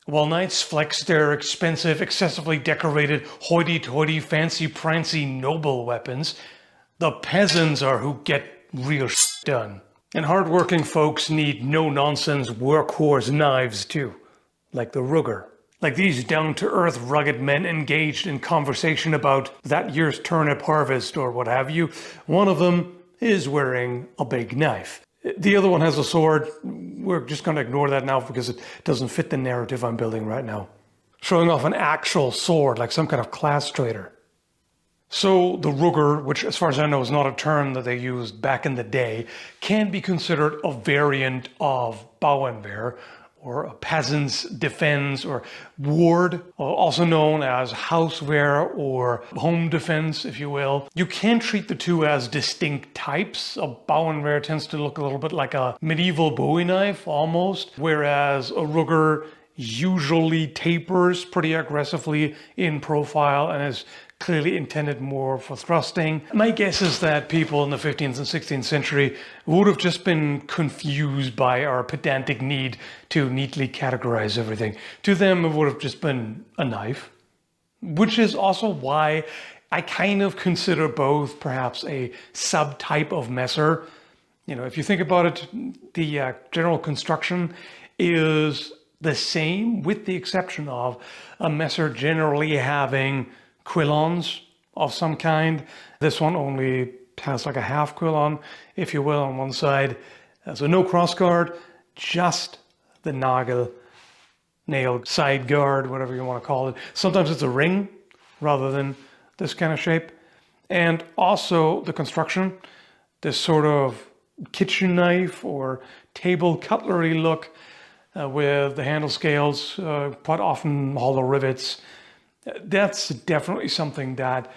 While knights flex their expensive, excessively decorated, hoity-toity, fancy-prancy noble weapons, the peasants are who get real shit done. And hard-working folks need no-nonsense workhorse knives too, like the Ruger. Like these down-to-earth rugged men engaged in conversation about that year's turnip harvest or what have you. One of them is wearing a big knife. The other one has a sword. We're just going to ignore that now because it doesn't fit the narrative I'm building right now. Showing off an actual sword, like some kind of class trader. So the Ruger, which as far as I know is not a term that they used back in the day, can be considered a variant of Bauernwehr, or a peasant's defense or ward, also known as housewear or home defense, if you will. You can treat the two as distinct types. A Bauernwehr tends to look a little bit like a medieval Bowie knife, almost, whereas a Ruger usually tapers pretty aggressively in profile and is clearly intended more for thrusting. My guess is that people in the 15th and 16th century would have just been confused by our pedantic need to neatly categorize everything. To them, it would have just been a knife, which is also why I kind of consider both perhaps a subtype of messer. You know, if you think about it, the general construction is the same with the exception of a messer generally having quillons of some kind. This one only has like a half quillon, if you will, on one side. So no cross guard, just the nail side guard, whatever you want to call it. Sometimes it's a ring rather than this kind of shape. And also the construction, this sort of kitchen knife or table cutlery look with the handle scales, quite often hollow rivets. That's definitely something that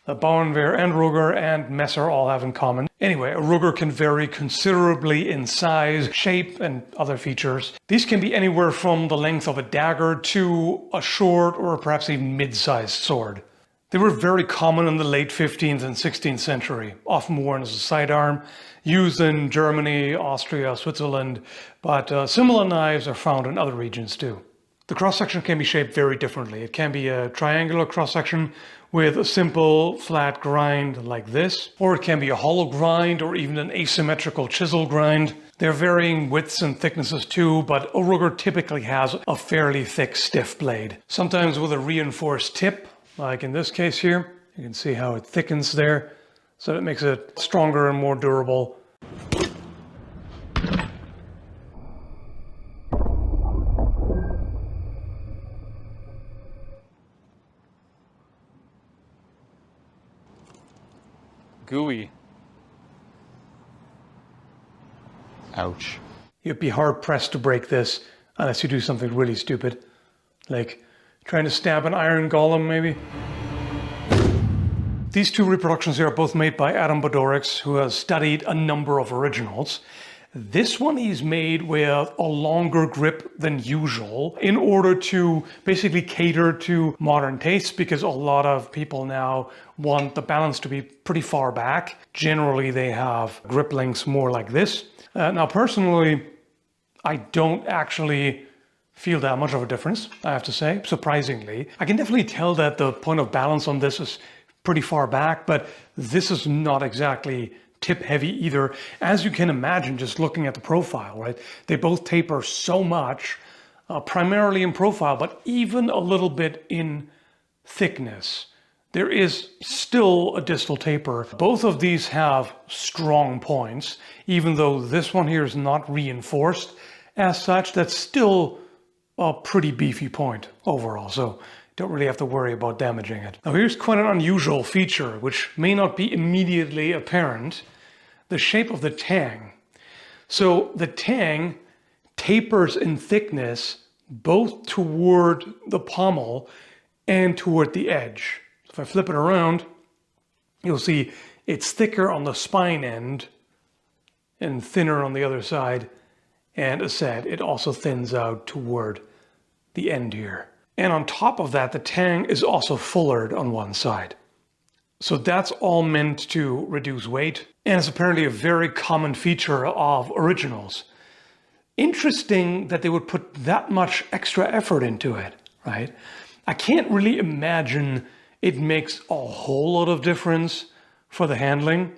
Bauernwehr and Ruger and Messer all have in common. Anyway, a Ruger can vary considerably in size, shape, and other features. These can be anywhere from the length of a dagger to a short or perhaps even mid-sized sword. They were very common in the late 15th and 16th century, often worn as a sidearm, used in Germany, Austria, Switzerland, but similar knives are found in other regions too. The cross-section can be shaped very differently. It can be a triangular cross-section with a simple flat grind like this, or it can be a hollow grind or even an asymmetrical chisel grind. There are varying widths and thicknesses too, but a Ruger typically has a fairly thick, stiff blade. Sometimes with a reinforced tip, like in this case here. You can see how it thickens there, so it makes it stronger and more durable. Gooey. Ouch. You'd be hard pressed to break this unless you do something really stupid, like trying to stab an iron golem maybe. These two reproductions here are both made by Ádám Bodorics, who has studied a number of originals. This one he's made with a longer grip than usual in order to basically cater to modern tastes, because a lot of people now want the balance to be pretty far back. Generally, they have grip lengths more like this. Now, personally, I don't actually feel that much of a difference, I have to say, surprisingly. I can definitely tell that the point of balance on this is pretty far back, but this is not exactly tip heavy either, as you can imagine just looking at the profile, right? They both taper so much, primarily in profile, but even a little bit in thickness. There is still a distal taper. Both of these have strong points, even though this one here is not reinforced as such. That's still a pretty beefy point overall, so don't really have to worry about damaging it. Now here's quite an unusual feature, which may not be immediately apparent: the shape of the tang. So the tang tapers in thickness both toward the pommel and toward the edge. If I flip it around, you'll see it's thicker on the spine end and thinner on the other side. And as said, it also thins out toward the end here. And on top of that, the tang is also fullered on one side. So that's all meant to reduce weight, and it's apparently a very common feature of originals. interesting that they would put that much extra effort into it, right? I can't really imagine it makes a whole lot of difference for the handling,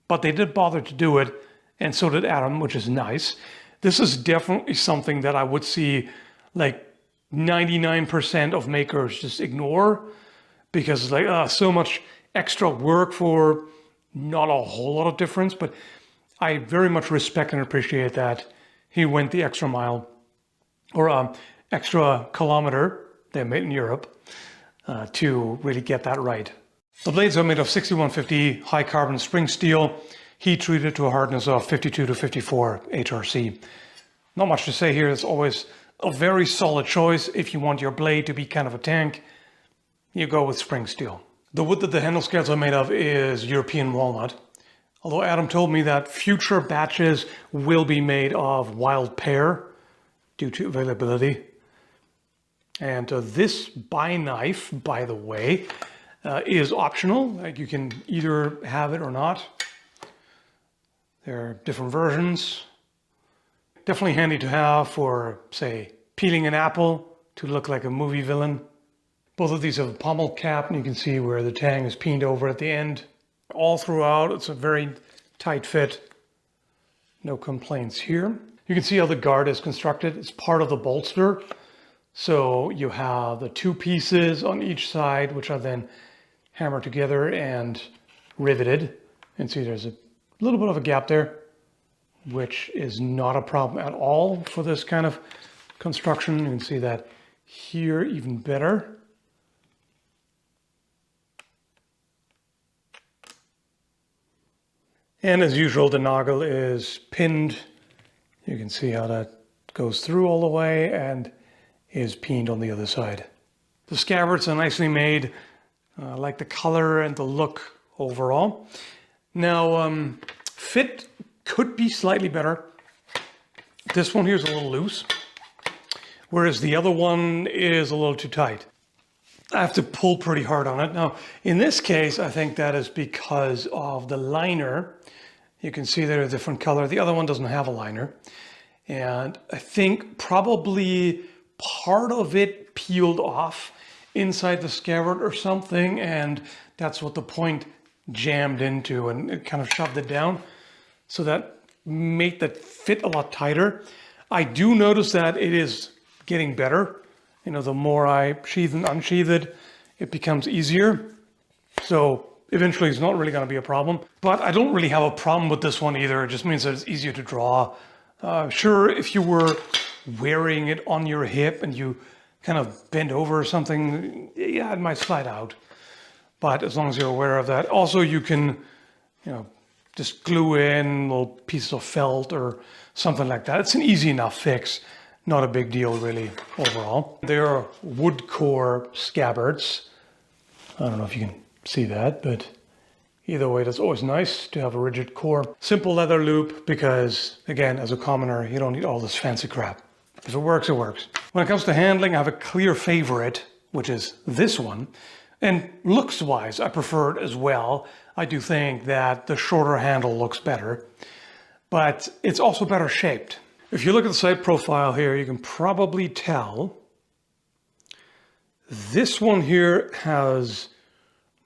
but they did bother to do it, and so did Ádám, which is nice. This is definitely something that I would see like 99% of makers just ignore, because it's like so much extra work for not a whole lot of difference. But I very much respect and appreciate that he went the extra mile, or extra kilometer, they're made in Europe, to really get that right. The blades are made of 6150 high carbon spring steel, heat treated to a hardness of 52 to 54 HRC. Not much to say here. It's always a very solid choice. If you want your blade to be kind of a tank, you go with spring steel. The wood that the handle scales are made of is European walnut, although Ádám told me that future batches will be made of wild pear due to availability. And this buy knife, by the way, is optional. Like, you can either have it or not. There are different versions. Definitely handy to have for, say, peeling an apple to look like a movie villain. Both of these have a pommel cap, and you can see where the tang is peened over at the end. All throughout, it's a very tight fit. No complaints here. You can see how the guard is constructed. It's part of the bolster. So you have the two pieces on each side, which are then hammered together and riveted. And see, there's a little bit of a gap there, which is not a problem at all for this kind of construction. You can see that here even better. And as usual, the nozzle is pinned. You can see how that goes through all the way and is peened on the other side. The scabbards are nicely made. I like the color and the look overall. Now, fit could be slightly better. This one here is a little loose, whereas the other one is a little too tight. I have to pull pretty hard on it. Now, in this case, I think that is because of the liner. You can see they're a different color. The other one doesn't have a liner. And I think probably part of it peeled off inside the scabbard or something, and that's what the point jammed into, and it kind of shoved it down. So that made that fit a lot tighter. I do notice that it is getting better. You know, the more I sheathe and unsheathe it, it becomes easier. So eventually it's not really going to be a problem. But I don't really have a problem with this one either. It just means that it's easier to draw. Sure, if you were wearing it on your hip and you kind of bend over or something, yeah, it might slide out. But as long as you're aware of that. Also, you can, you know, just glue in little pieces of felt or something like that. It's an easy enough fix. Not a big deal really overall. They are wood core scabbards. I don't know if you can see that, but either way, that's always nice to have a rigid core. Simple leather loop, because again, as a commoner, you don't need all this fancy crap. If it works, it works. When it comes to handling, I have a clear favorite, which is this one. And looks-wise, I prefer it as well. I do think that the shorter handle looks better, but it's also better shaped. If you look at the side profile here, you can probably tell this one here has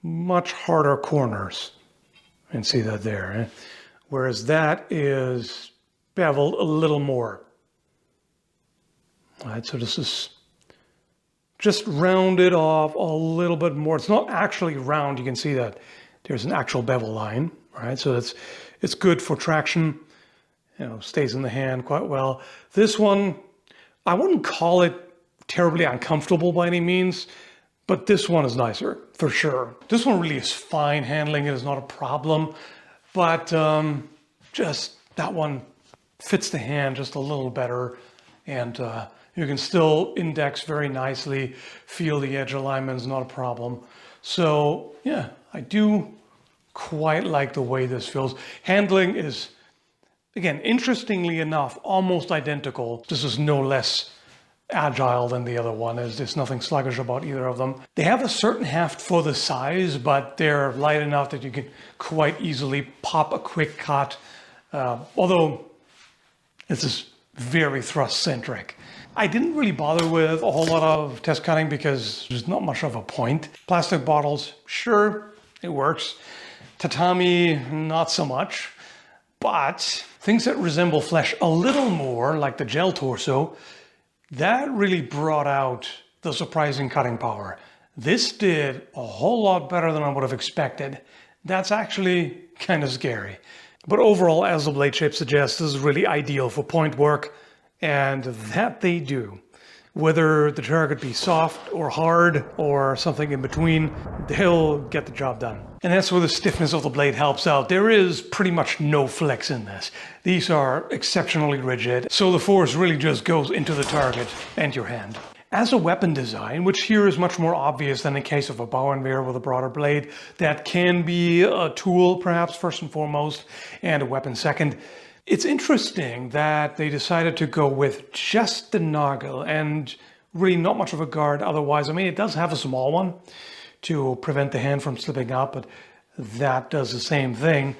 much harder corners. And see that there, eh? Whereas that is beveled a little more. All right, so this is just rounded off a little bit more. It's not actually round. You can see that there's an actual bevel line, right? So it's good for traction. You know, stays in the hand quite well. This one, I wouldn't call it terribly uncomfortable by any means, but this one is nicer for sure. This one really is fine. Handling it is not a problem, but just that one fits the hand just a little better, and you can still index very nicely. Feel the edge alignment is not a problem. So yeah, I do quite like the way this feels. Handling is, again, interestingly enough, almost identical. This is no less agile than the other one. There's nothing sluggish about either of them. They have a certain heft for the size, but they're light enough that you can quite easily pop a quick cut. Although this is very thrust-centric. I didn't really bother with a whole lot of test cutting because there's not much of a point. Plastic bottles, sure, it works. Tatami, not so much. But things that resemble flesh a little more, like the gel torso, that really brought out the surprising cutting power. This did a whole lot better than I would have expected. That's actually kind of scary. But overall, as the blade shape suggests, this is really ideal for point work, and that they do. Whether the target be soft or hard or something in between, they'll get the job done. And that's where the stiffness of the blade helps out. There is pretty much no flex in this. These are exceptionally rigid, so the force really just goes into the target and your hand. As a weapon design, which here is much more obvious than in case of a Bauernwehr with a broader blade, that can be a tool perhaps first and foremost, and a weapon second. It's interesting that they decided to go with just the noggin and really not much of a guard otherwise. I mean, it does have a small one to prevent the hand from slipping out, but that does the same thing.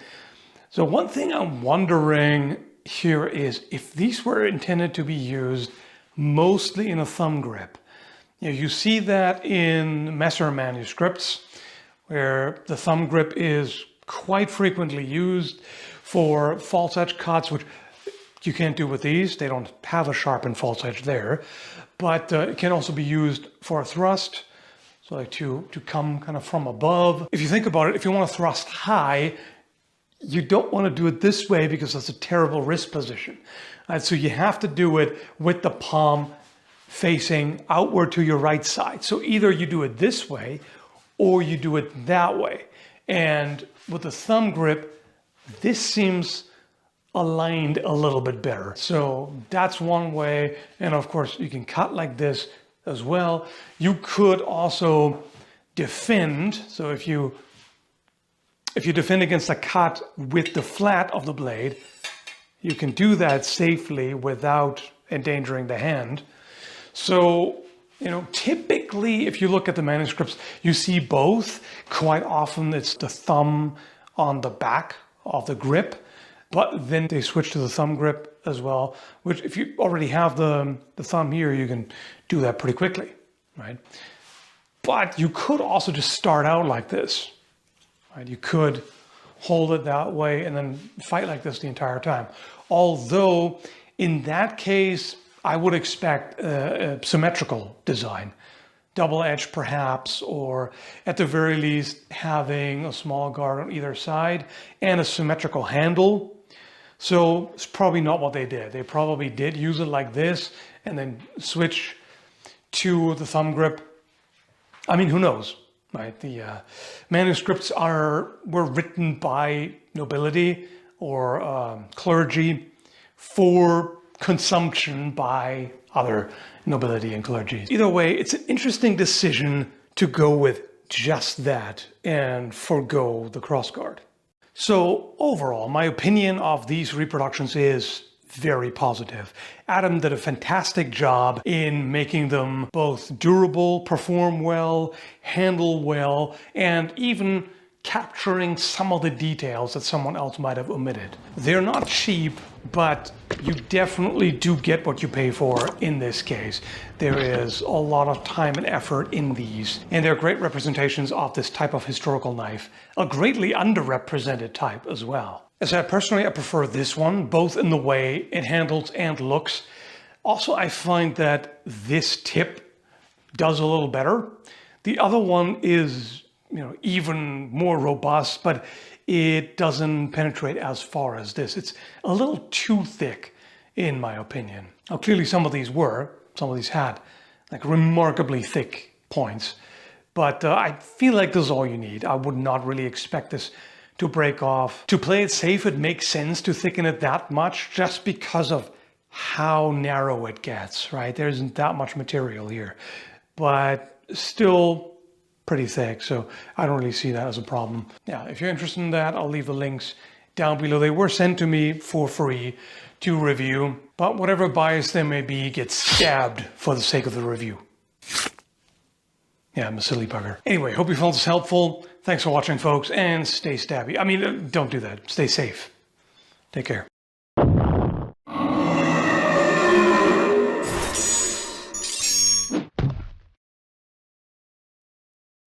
So one thing I'm wondering here is if these were intended to be used mostly in a thumb grip. You see that in Messer manuscripts, where the thumb grip is quite frequently used for false edge cuts, which you can't do with these. They don't have a sharpened false edge there, but it can also be used for a thrust, so like to come kind of from above. If you think about it, if you want to thrust high, you don't want to do it this way because that's a terrible wrist position. So you have to do it with the palm facing outward to your right side. So either you do it this way or you do it that way. And with the thumb grip, this seems aligned a little bit better. So that's one way. And of course you can cut like this as well. You could also defend. So if you defend against a cut with the flat of the blade, you can do that safely without endangering the hand. So, typically if you look at the manuscripts, you see both. Quite often it's the thumb on the back of the grip, but then they switch to the thumb grip as well, which if you already have the thumb here, you can do that pretty quickly, right? But you could also just start out like this, right? You could hold it that way and then fight like this the entire time. Although in that case, I would expect a symmetrical design. Double edge perhaps, or at the very least having a small guard on either side and a symmetrical handle. So it's probably not what they did. They probably did use it like this and then switch to the thumb grip. I mean, who knows? Right, the manuscripts were written by nobility or clergy for consumption by other nobility and clergy. Either way, it's an interesting decision to go with just that and forgo the crossguard. So overall, my opinion of these reproductions is very positive. Ádám did a fantastic job in making them both durable, perform well, handle well, and even capturing some of the details that someone else might have omitted. They're not cheap, but you definitely do get what you pay for in this case. There is a lot of time and effort in these, and they're great representations of this type of historical knife, a greatly underrepresented type as well. As I personally, I prefer this one, both in the way it handles and looks. Also, I find that this tip does a little better. The other one is, even more robust, but it doesn't penetrate as far as this. It's a little too thick, in my opinion. Now, clearly some of these had like remarkably thick points, but I feel like this is all you need. I would not really expect this to break off. To play it safe, it makes sense to thicken it that much just because of how narrow it gets, right? There isn't that much material here, but still pretty thick, so I don't really see that as a problem. Yeah, if you're interested in that, I'll leave the links down below. They were sent to me for free to review, but whatever bias there may be gets stabbed for the sake of the review. Yeah, I'm a silly bugger. Anyway, hope you found this helpful. Thanks for watching, folks, and stay stabby. I mean, don't do that. Stay safe. Take care.